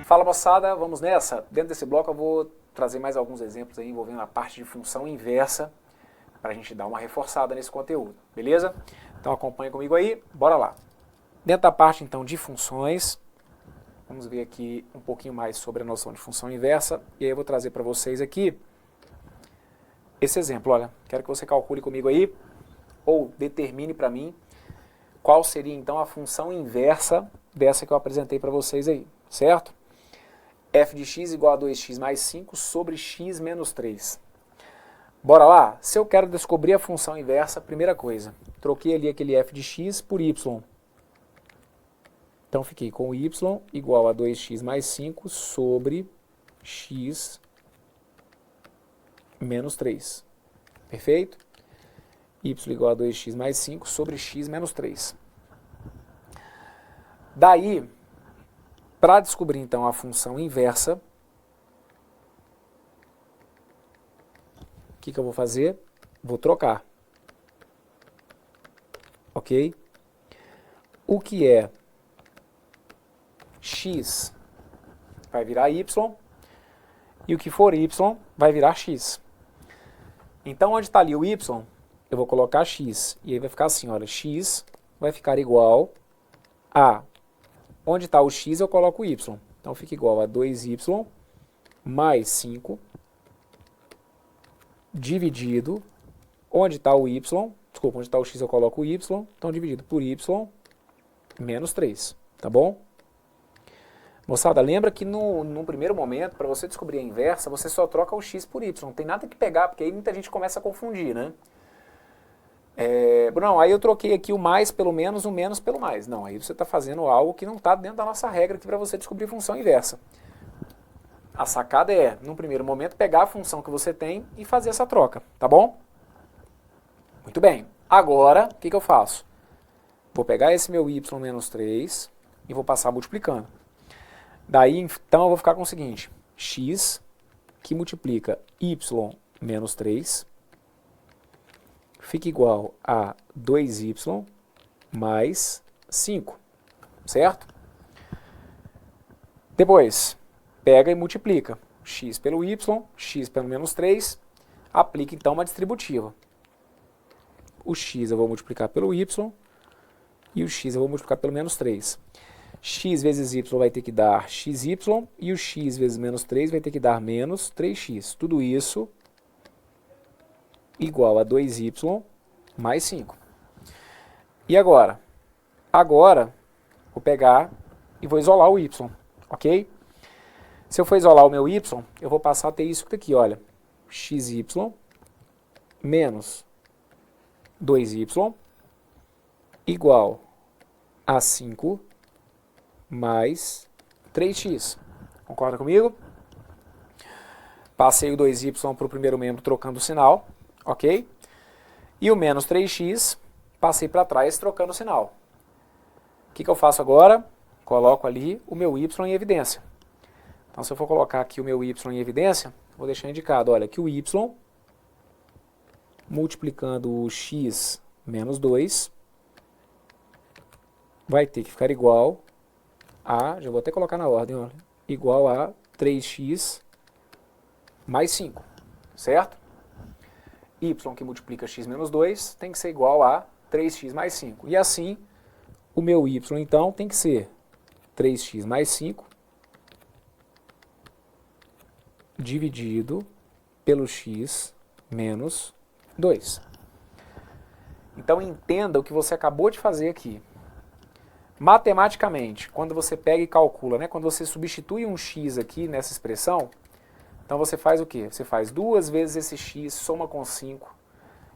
Fala moçada, vamos nessa? Dentro desse bloco eu vou trazer mais alguns exemplos aí envolvendo a parte de função inversa para a gente dar uma reforçada nesse conteúdo, beleza? Então acompanha comigo aí, bora lá. Dentro da parte então de funções, vamos ver aqui um pouquinho mais sobre a noção de função inversa e aí eu vou trazer para vocês aqui esse exemplo. Olha, quero que você calcule comigo aí ou determine para mim qual seria então a função inversa dessa que eu apresentei para vocês aí, certo? F de x igual a 2x mais 5 sobre x menos 3. Bora lá? Se eu quero descobrir a função inversa, primeira coisa, troquei ali aquele f de x por y. Então fiquei com y igual a 2x mais 5 sobre x menos 3. Perfeito? Y igual a 2x mais 5 sobre x menos 3. Daí, para descobrir então a função inversa, o que eu vou fazer? Vou trocar. Ok? O que é x vai virar y, e o que for y vai virar x. Então, onde está ali o y, eu vou colocar x, e aí vai ficar assim, olha, x vai ficar igual a, onde está o x eu coloco o y, então fica igual a 2y mais 5 dividido, onde está o y, desculpa, onde está o x eu coloco o y, então dividido por y menos 3, tá bom? Moçada, lembra que no primeiro momento, para você descobrir a inversa, você só troca o x por y, não tem nada que pegar, porque aí muita gente começa a confundir, né? Não, aí eu troquei aqui o mais pelo menos, o menos pelo mais. Não, aí você está fazendo algo que não está dentro da nossa regra aqui para você descobrir função inversa. A sacada é, num primeiro momento, pegar a função que você tem e fazer essa troca, tá bom? Muito bem. Agora, o que eu faço? Vou pegar esse meu y menos 3 e vou passar multiplicando. Daí, então, eu vou ficar com o seguinte, x que multiplica y menos 3 fica igual a 2y mais 5, certo? Depois, pega e multiplica x pelo y, x pelo menos 3, aplica então uma distributiva. O x eu vou multiplicar pelo y e o x eu vou multiplicar pelo menos 3. X vezes y vai ter que dar xy e o x vezes menos 3 vai ter que dar menos 3x. Tudo isso igual a 2y mais 5. E agora? Agora, vou pegar e vou isolar o y, ok? Se eu for isolar o meu y, eu vou passar a ter isso aqui, olha. Xy menos 2y igual a 5 mais 3x. Concorda comigo? Passei o 2y para o primeiro membro trocando o sinal, ok? E o menos 3x, passei para trás trocando o sinal. O que eu faço agora? Coloco ali o meu y em evidência. Então, se eu for colocar aqui o meu y em evidência, vou deixar indicado, olha, que o y multiplicando o x menos 2 vai ter que ficar igual a, já vou até colocar na ordem, olha, igual a 3x mais 5, certo? Y que multiplica x menos 2 tem que ser igual a 3x mais 5. E assim, o meu y, então, tem que ser 3x mais 5 dividido pelo x menos 2. Então, entenda o que você acabou de fazer aqui. Matematicamente, quando você pega e calcula, né, quando você substitui um x aqui nessa expressão, então você faz o quê? Você faz 2 vezes esse x, soma com 5,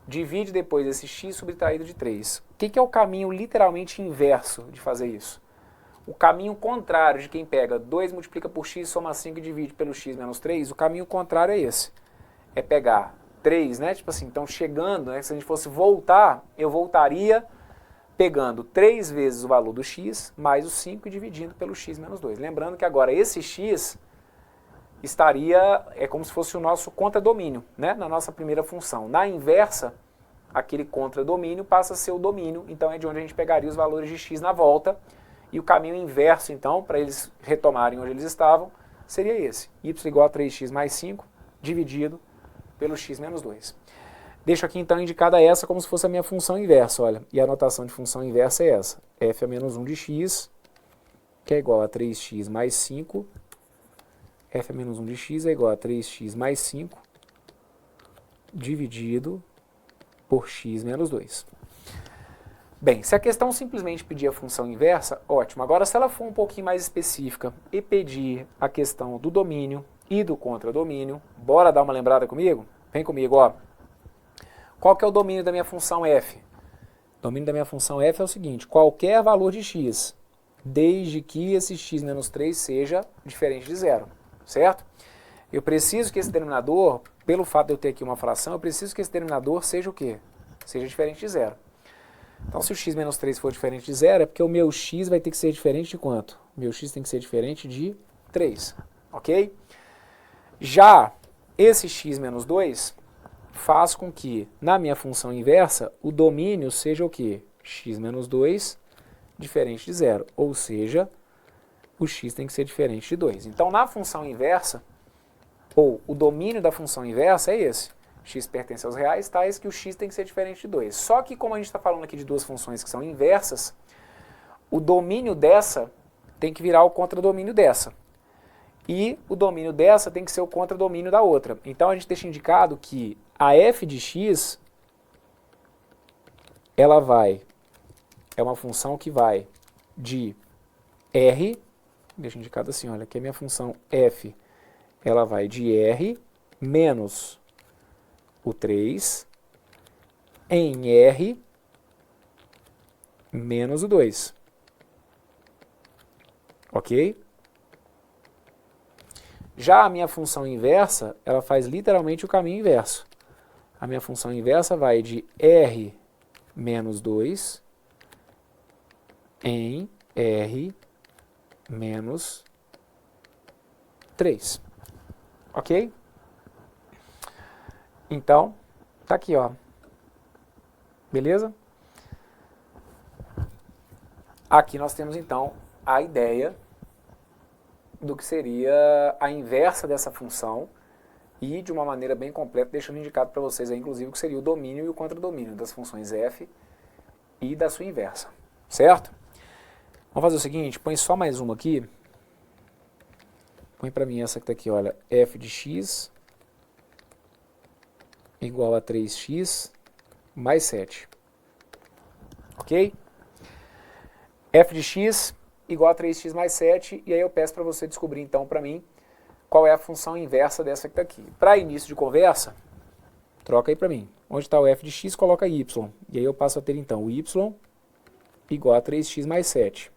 divide depois esse x subtraído de 3. O que é o caminho literalmente inverso de fazer isso? O caminho contrário de quem pega 2 multiplica por x, soma 5 e divide pelo x menos 3, o caminho contrário é esse. É pegar 3, né? Tipo assim, então chegando, né, se a gente fosse voltar, eu voltaria pegando 3 vezes o valor do x, mais o 5 e dividindo pelo x menos 2. Lembrando que agora esse x estaria, é como se fosse o nosso contradomínio, né, na nossa primeira função. Na inversa, aquele contradomínio passa a ser o domínio, então é de onde a gente pegaria os valores de x na volta, E o caminho inverso, então, para eles retomarem onde eles estavam, seria esse. Y igual a 3x mais 5 dividido pelo x menos 2. Deixo aqui, então, indicada essa como se fosse a minha função inversa, olha. E a notação de função inversa é essa. F a menos 1 de x, que é igual a 3x mais 5. F a menos 1 de x é igual a 3x mais 5 dividido por x menos 2. Bem, se a questão simplesmente pedir a função inversa, ótimo. Agora, se ela for um pouquinho mais específica e pedir a questão do domínio e do contradomínio, bora dar uma lembrada comigo? Vem comigo, ó. Qual que é o domínio da minha função f? O domínio da minha função f é o seguinte: qualquer valor de x, desde que esse x menos 3 seja diferente de zero, certo? Eu preciso que esse denominador, pelo fato de eu ter aqui uma fração, eu preciso que esse denominador seja o quê? Seja diferente de zero. Então, se o x menos 3 for diferente de zero, é porque o meu x vai ter que ser diferente de quanto? O meu x tem que ser diferente de 3, ok? Já esse x menos 2 faz com que, na minha função inversa, o domínio seja o quê? X menos 2 diferente de zero, ou seja, o x tem que ser diferente de 2. Então, na função inversa, ou o domínio da função inversa é esse. X pertence aos reais, tais que o x tem que ser diferente de 2. Só que, como a gente está falando aqui de duas funções que são inversas, o domínio dessa tem que virar o contradomínio dessa. E o domínio dessa tem que ser o contradomínio da outra. Então, a gente deixa indicado que a f de x, ela é uma função que vai de r, deixa indicado assim, olha, aqui é a minha função f, ela vai de r menos o 3 em r menos o 2. Ok? Já a minha função inversa, ela faz literalmente o caminho inverso. A minha função inversa vai de r menos 2 em r menos 3. Ok? Então, tá aqui, ó. Beleza? Aqui nós temos, então, a ideia do que seria a inversa dessa função e, de uma maneira bem completa, deixando indicado para vocês aí, inclusive, o que seria o domínio e o contradomínio das funções f e da sua inversa. Certo? Vamos fazer o seguinte, põe só mais uma aqui. Põe para mim essa que está aqui, olha, f de x igual a 3x mais 7. Ok? F de x igual a 3x mais 7, e aí eu peço para você descobrir então para mim qual é a função inversa dessa que está aqui. Para início de conversa, troca aí para mim. Onde está o f de x, coloca y. E aí eu passo a ter então o y igual a 3x mais 7.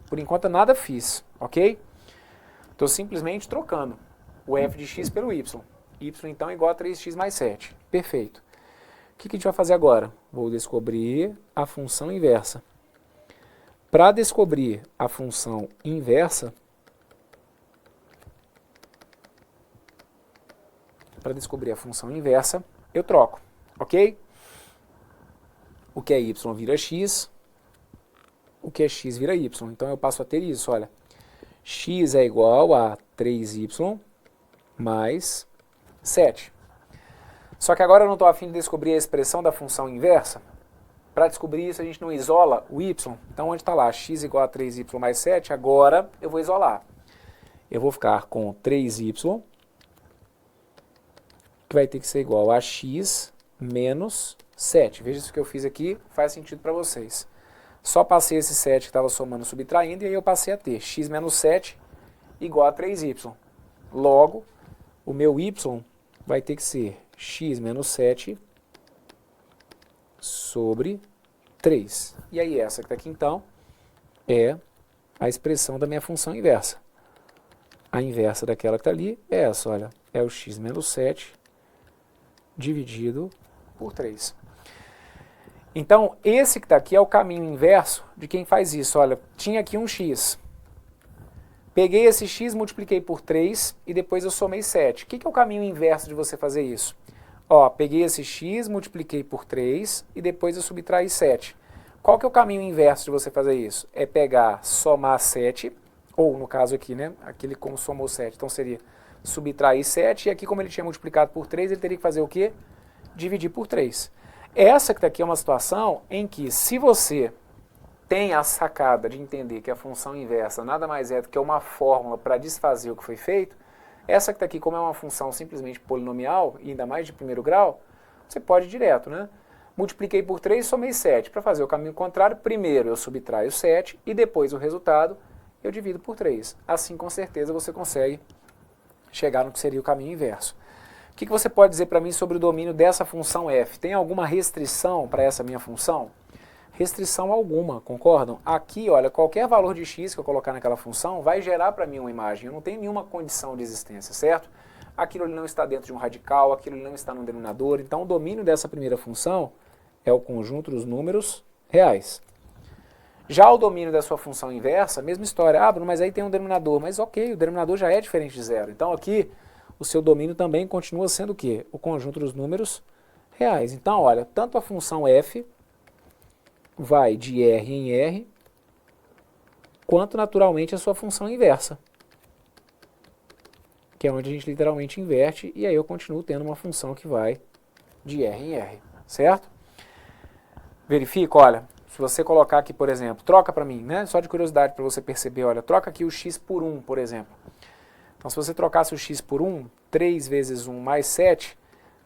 Por enquanto eu nada fiz, ok? Estou simplesmente trocando o f de x pelo y. Y então igual a 3x mais 7. Perfeito. O que a gente vai fazer agora? Vou descobrir a função inversa. Para descobrir a função inversa, eu troco, ok? O que é y vira x, o que é x vira y. Então eu passo a ter isso, olha. X é igual a 3y mais 7. Só que agora eu não estou a fim de descobrir a expressão da função inversa. Para descobrir isso, a gente não isola o y. Então, onde está lá? X igual a 3y mais 7. Agora, eu vou isolar. Eu vou ficar com 3y, que vai ter que ser igual a x menos 7. Veja se o que eu fiz aqui faz sentido para vocês. Só passei esse 7 que estava somando subtraindo, e aí eu passei a ter x menos 7 igual a 3y. Logo, o meu y vai ter que ser x menos 7 sobre 3. E aí essa que está aqui então é a expressão da minha função inversa. A inversa daquela que está ali é essa, olha. É o x menos 7 dividido por 3. Então, esse que está aqui é o caminho inverso de quem faz isso. Olha, tinha aqui um x. Peguei esse x, multipliquei por 3 e depois eu somei 7. O que é o caminho inverso de você fazer isso? Ó, peguei esse x, multipliquei por 3 e depois eu subtraí 7. Qual que é o caminho inverso de você fazer isso? É pegar, somar 7, ou no caso aqui, né, aquele como somou 7, então seria subtrair 7, e aqui como ele tinha multiplicado por 3, ele teria que fazer o quê? Dividir por 3. Essa que está aqui é uma situação em que, se você tem a sacada de entender que a função inversa nada mais é do que uma fórmula para desfazer o que foi feito, essa que está aqui, como é uma função simplesmente polinomial, e ainda mais de primeiro grau, você pode ir direto, né? Multipliquei por 3 e somei 7. Para fazer o caminho contrário, primeiro eu subtraio 7 e depois o resultado eu divido por 3. Assim, com certeza, você consegue chegar no que seria o caminho inverso. O que você pode dizer para mim sobre o domínio dessa função f? Tem alguma restrição para essa minha função? Restrição alguma, concordam? Aqui, olha, qualquer valor de x que eu colocar naquela função vai gerar para mim uma imagem. Eu não tenho nenhuma condição de existência, certo? Aquilo ali não está dentro de um radical, aquilo ali não está no denominador. Então, o domínio dessa primeira função é o conjunto dos números reais. Já o domínio da sua função inversa, mesma história. Ah, Bruno, mas aí tem um denominador. Mas ok, o denominador já é diferente de zero. Então, aqui, o seu domínio também continua sendo o quê? O conjunto dos números reais. Então, olha, tanto a função f vai de R em R, quanto naturalmente a sua função inversa, que é onde a gente literalmente inverte, e aí eu continuo tendo uma função que vai de R em R, certo? Verifica, olha, se você colocar aqui, por exemplo, troca para mim, né? Só de curiosidade para você perceber, olha, troca aqui o x por 1, por exemplo. Então, se você trocasse o x por 1, 3 vezes 1 mais 7,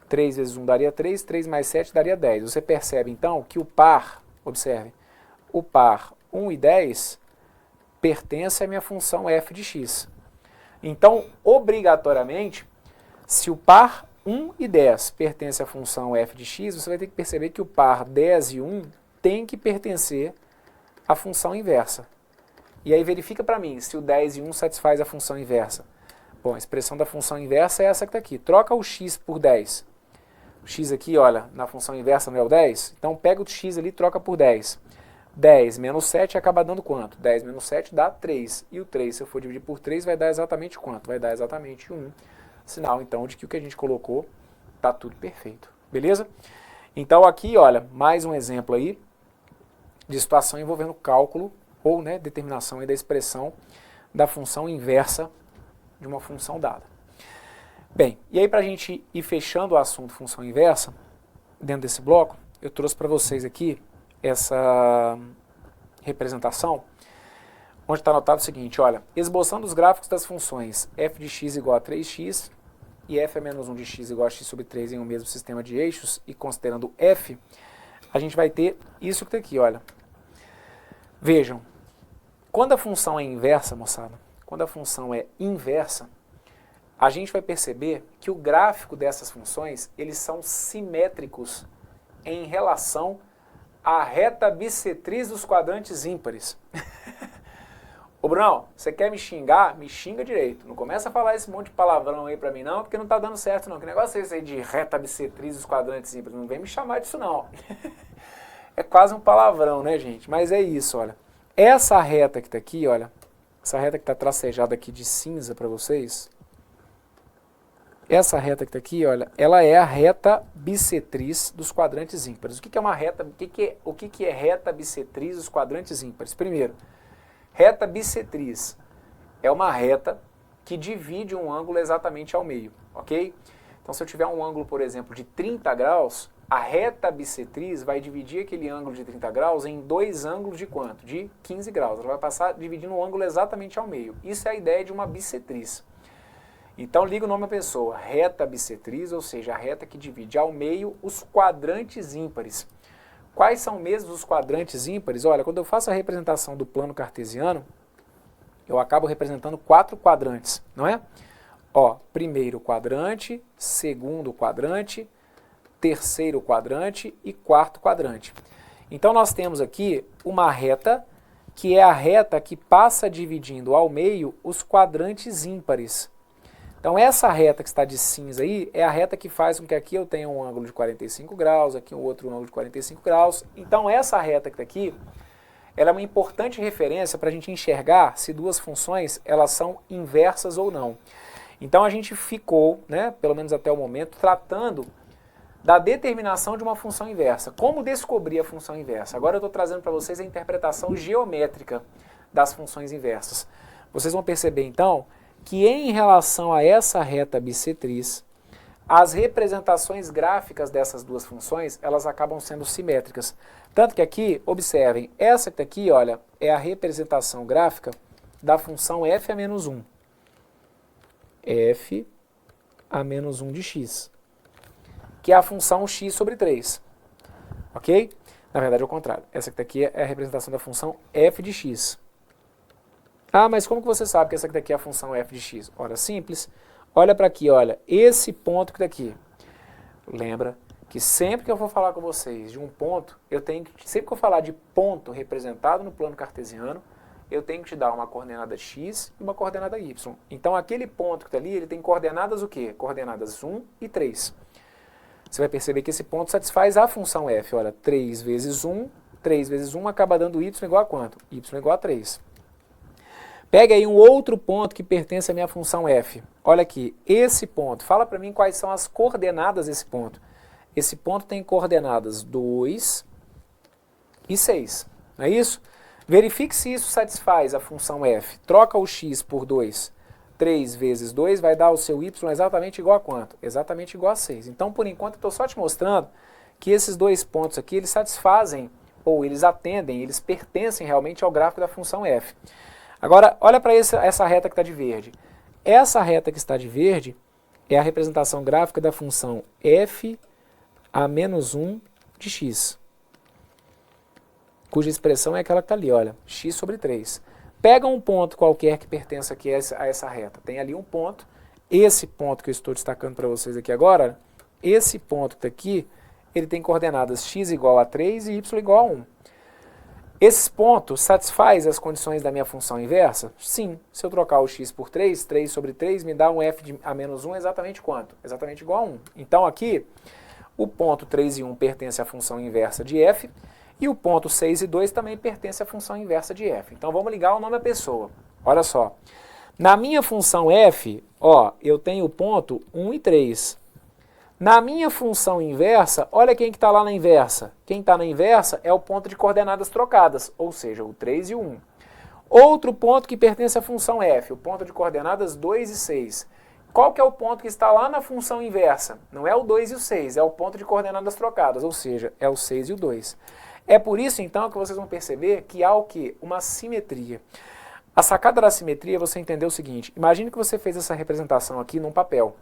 3 vezes 1 daria 3, 3 mais 7 daria 10. Você percebe, então, que o par, observe, o par 1 e 10 pertence à minha função f de x. Então, obrigatoriamente, se o par 1 e 10 pertence à função f de x, você vai ter que perceber que o par 10 e 1 tem que pertencer à função inversa. E aí verifica para mim se o 10 e 1 satisfaz a função inversa. Bom, a expressão da função inversa é essa que está aqui. Troca o x por 10. O x aqui, olha, na função inversa não é o 10? Então pega o x ali e troca por 10. 10 menos 7 acaba dando quanto? 10 menos 7 dá 3. E o 3, se eu for dividir por 3, vai dar exatamente quanto? Vai dar exatamente 1. Sinal, então, de que o que a gente colocou está tudo perfeito. Beleza? Então aqui, olha, mais um exemplo aí de situação envolvendo cálculo ou, né, determinação aí da expressão da função inversa de uma função dada. Bem, e aí para a gente ir fechando o assunto função inversa, dentro desse bloco, eu trouxe para vocês aqui essa representação, onde está anotado o seguinte, olha, esboçando os gráficos das funções f de x igual a 3x e f é menos 1 de x igual a x sobre 3 em um mesmo sistema de eixos, e considerando f, a gente vai ter isso que está aqui, olha. Vejam, quando a função é inversa, moçada, quando a função é inversa, a gente vai perceber que o gráfico dessas funções, eles são simétricos em relação à reta bissetriz dos quadrantes ímpares. Ô Brunão, você quer me xingar? Me xinga direito. Não começa a falar esse monte de palavrão aí pra mim não, porque não tá dando certo não. Que negócio é esse aí de reta bissetriz dos quadrantes ímpares? Não vem me chamar disso não. É quase um palavrão, né, gente? Mas é isso, olha. Essa reta que tá aqui, olha, essa reta que tá tracejada aqui de cinza pra vocês, essa reta que está aqui, olha, ela é a reta bissetriz dos quadrantes ímpares. O que é uma reta? O que é reta bissetriz dos quadrantes ímpares? Primeiro, reta bissetriz é uma reta que divide um ângulo exatamente ao meio, ok? Então, se eu tiver um ângulo, por exemplo, de 30 graus, a reta bissetriz vai dividir aquele ângulo de 30 graus em dois ângulos de quanto? De 15 graus. Ela vai passar dividindo o ângulo exatamente ao meio. Isso é a ideia de uma bissetriz. Então, liga o nome da pessoa, reta bissetriz, ou seja, a reta que divide ao meio os quadrantes ímpares. Quais são mesmo os quadrantes ímpares? Olha, quando eu faço a representação do plano cartesiano, eu acabo representando 4 quadrantes, não é? Ó, primeiro quadrante, segundo quadrante, terceiro quadrante e quarto quadrante. Então, nós temos aqui uma reta, que é a reta que passa dividindo ao meio os quadrantes ímpares. Então, essa reta que está de cinza aí é a reta que faz com que aqui eu tenha um ângulo de 45 graus, aqui um outro ângulo de 45 graus. Então, essa reta que está aqui, ela é uma importante referência para a gente enxergar se duas funções elas são inversas ou não. Então, a gente ficou, né, pelo menos até o momento, tratando da determinação de uma função inversa. Como descobrir a função inversa? Agora eu estou trazendo para vocês a interpretação geométrica das funções inversas. Vocês vão perceber então que em relação a essa reta bissetriz, as representações gráficas dessas duas funções, elas acabam sendo simétricas. Tanto que aqui, observem, essa que está aqui, olha, é a representação gráfica da função f a menos 1. F a menos 1 de x, que é a função x sobre 3. Ok? Na verdade é o contrário. Essa que está aqui é a representação da função f de x. Ah, mas como que você sabe que essa que está aqui é a função f de x? Ora, simples. Olha para aqui, olha, esse ponto que está aqui. Lembra que sempre que eu for falar com vocês de um ponto, sempre que eu falar de ponto representado no plano cartesiano, eu tenho que te dar uma coordenada x e uma coordenada y. Então aquele ponto que está ali, ele tem coordenadas o quê? Coordenadas 1 e 3. Você vai perceber que esse ponto satisfaz a função f. Olha, 3 vezes 1 acaba dando y igual a quanto? Y igual a 3. Pega aí um outro ponto que pertence à minha função f. Olha aqui, esse ponto. Fala para mim quais são as coordenadas desse ponto. Esse ponto tem coordenadas 2 e 6. Não é isso? Verifique se isso satisfaz a função f. Troca o x por 2. 3 vezes 2 vai dar o seu y exatamente igual a quanto? Exatamente igual a 6. Então, por enquanto, eu estou só te mostrando que esses dois pontos aqui, eles satisfazem, ou eles atendem, eles pertencem realmente ao gráfico da função f. Agora, olha para essa reta que está de verde. Essa reta que está de verde é a representação gráfica da função f a menos 1 de x, cuja expressão é aquela que está ali, olha, x sobre 3. Pega um ponto qualquer que pertença aqui a essa reta. Tem ali um ponto. Esse ponto que eu estou destacando para vocês aqui agora, esse ponto que está aqui, ele tem coordenadas x igual a 3 e y igual a 1. Esse ponto satisfaz as condições da minha função inversa? Sim. Se eu trocar o x por 3, 3 sobre 3 me dá um f de a menos 1 exatamente quanto? Exatamente igual a 1. Então aqui, o ponto 3 e 1 pertence à função inversa de f, e o ponto 6 e 2 também pertence à função inversa de f. Então vamos ligar o nome à pessoa. Olha só. Na minha função f, ó, eu tenho o ponto 1 e 3. Na minha função inversa, olha quem que está lá na inversa. Quem está na inversa é o ponto de coordenadas trocadas, ou seja, o 3 e o 1. Outro ponto que pertence à função f, o ponto de coordenadas 2 e 6. Qual que é o ponto que está lá na função inversa? Não é o 2 e o 6, é o ponto de coordenadas trocadas, ou seja, é o 6 e o 2. É por isso, então, que vocês vão perceber que há o quê? Uma simetria. A sacada da simetria é você entender o seguinte: imagine que você fez essa representação aqui num papel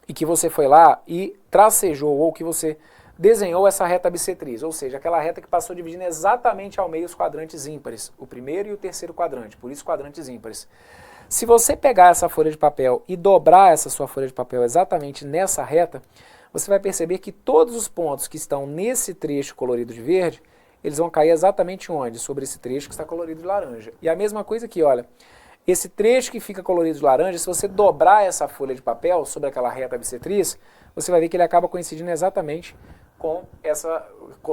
e que você foi lá e tracejou, ou que você desenhou essa reta bissetriz, ou seja, aquela reta que passou dividindo exatamente ao meio os quadrantes ímpares, o primeiro e o terceiro quadrante, por isso quadrantes ímpares. Se você pegar essa folha de papel e dobrar essa sua folha de papel exatamente nessa reta, você vai perceber que todos os pontos que estão nesse trecho colorido de verde, eles vão cair exatamente onde? Sobre esse trecho que está colorido de laranja. E a mesma coisa aqui, olha, esse trecho que fica colorido de laranja, se você dobrar essa folha de papel sobre aquela reta bissetriz, você vai ver que ele acaba coincidindo exatamente com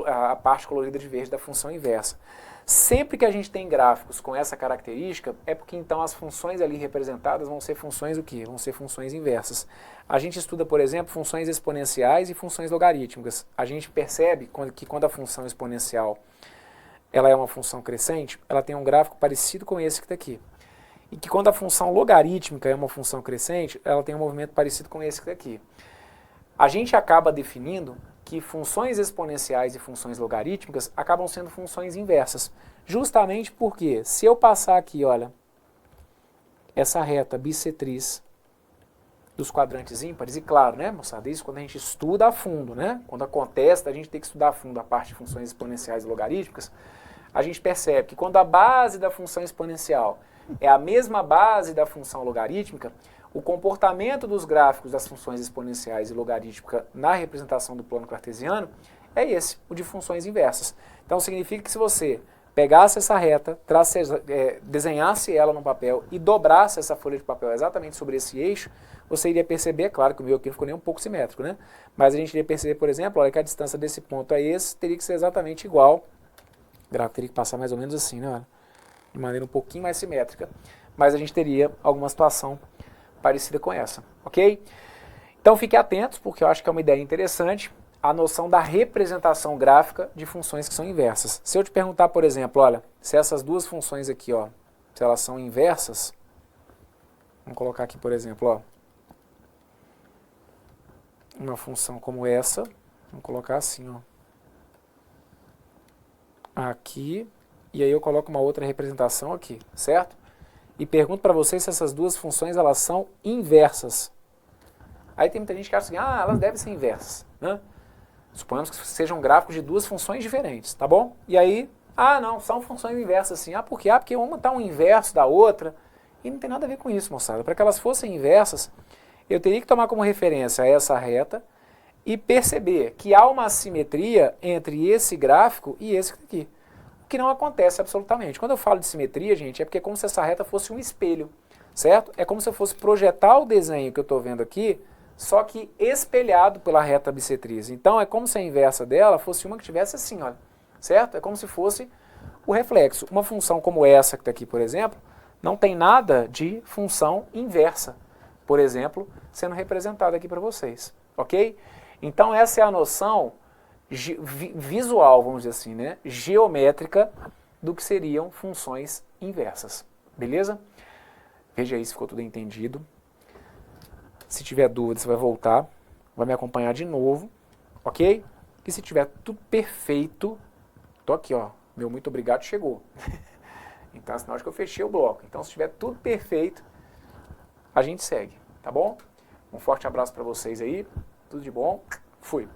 a parte colorida de verde da função inversa. Sempre que a gente tem gráficos com essa característica, é porque então as funções ali representadas vão ser funções o quê? Vão ser funções inversas. A gente estuda, por exemplo, funções exponenciais e funções logarítmicas. A gente percebe que quando a função exponencial ela é uma função crescente, ela tem um gráfico parecido com esse que está aqui. E que quando a função logarítmica é uma função crescente, ela tem um movimento parecido com esse que está aqui. A gente acaba definindo que funções exponenciais e funções logarítmicas acabam sendo funções inversas. Justamente porque, se eu passar aqui, olha, essa reta bissetriz dos quadrantes ímpares, e claro, né, moçada, isso quando a gente estuda a fundo, né, quando acontece, a gente tem que estudar a fundo a parte de funções exponenciais e logarítmicas, a gente percebe que quando a base da função exponencial é a mesma base da função logarítmica, o comportamento dos gráficos das funções exponenciais e logarítmica na representação do plano cartesiano é esse, o de funções inversas. Então significa que se você pegasse essa reta, desenhasse ela no papel e dobrasse essa folha de papel exatamente sobre esse eixo, você iria perceber, claro que o meu aqui não ficou nem um pouco simétrico, né? Mas a gente iria perceber, por exemplo, olha, que a distância desse ponto a esse teria que ser exatamente igual. O gráfico teria que passar mais ou menos assim, né? De maneira um pouquinho mais simétrica, mas a gente teria alguma situação parecida com essa, ok? Então fiquem atentos, porque eu acho que é uma ideia interessante. a noção da representação gráfica de funções que são inversas. Se eu te perguntar, por exemplo, olha, se essas duas funções aqui, ó, se elas são inversas, vamos colocar aqui, por exemplo, ó, uma função como essa, vamos colocar assim, ó, aqui, e aí eu coloco uma outra representação aqui, certo? E pergunto para vocês se essas duas funções elas são inversas. Aí tem muita gente que acha assim, ah, elas devem ser inversas, né? Suponhamos que sejam gráficos de duas funções diferentes, tá bom? E aí, ah, não, são funções inversas assim. Ah, por quê? Ah, porque uma está um inverso da outra. E não tem nada a ver com isso, moçada. Para que elas fossem inversas, eu teria que tomar como referência essa reta e perceber que há uma assimetria entre esse gráfico e esse aqui. O que não acontece absolutamente. Quando eu falo de simetria, gente, é porque é como se essa reta fosse um espelho, certo? É como se eu fosse projetar o desenho que eu estou vendo aqui, só que espelhado pela reta bissetriz. Então é como se a inversa dela fosse uma que tivesse assim, olha, certo? É como se fosse o reflexo. Uma função como essa que está aqui, por exemplo, não tem nada de função inversa, por exemplo, sendo representada aqui para vocês, ok? Então essa é a noção visual, vamos dizer assim, né? Geométrica do que seriam funções inversas, beleza? Veja aí se ficou tudo entendido. Se tiver dúvida, você vai voltar, vai me acompanhar de novo, ok? E se tiver tudo perfeito, tô aqui, ó, meu muito obrigado chegou. Então é sinal de que eu fechei o bloco. Então se tiver tudo perfeito, a gente segue, tá bom? Um forte abraço para vocês aí, tudo de bom, fui!